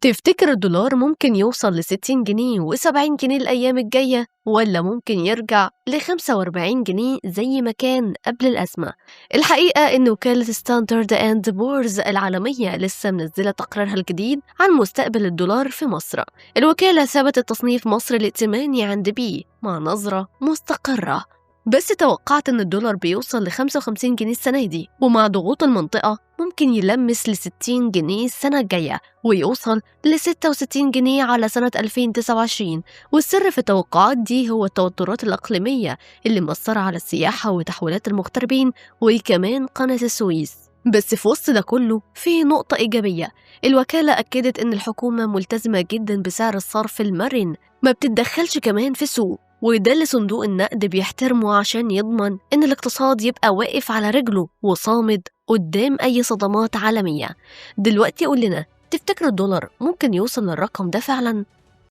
تفتكر الدولار ممكن يوصل ل60 جنيه و70 جنيه الأيام الجاية ولا ممكن يرجع ل45 جنيه زي ما كان قبل الأزمة؟ الحقيقة إن وكالة ستاندرد أند بورز العالمية لسه منزلة تقريرها الجديد عن مستقبل الدولار في مصر. الوكالة ثبتت تصنيف مصر الائتماني عند بي مع نظرة مستقرة، بس توقعت إن الدولار بيوصل ل55 جنيه السنة دي، ومع ضغوط المنطقة ممكن يلمس ل60 جنيه السنة الجاية ويوصل ل66 جنيه على سنة 2029. والسر في التوقعات دي هو التوترات الإقليمية اللي مأثرة على السياحة وتحويلات المغتربين وكمان قناة السويس. بس في وسط ده كله في نقطة إيجابية، الوكالة أكدت إن الحكومة ملتزمة جدا بسعر الصرف المرن، ما بتتدخلش كمان في السوق، وده اللي صندوق النقد بيحترمه عشان يضمن إن الاقتصاد يبقى واقف على رجله وصامد قدام أي صدمات عالمية. دلوقتي قول لنا، تفتكر الدولار ممكن يوصل للرقم ده فعلا؟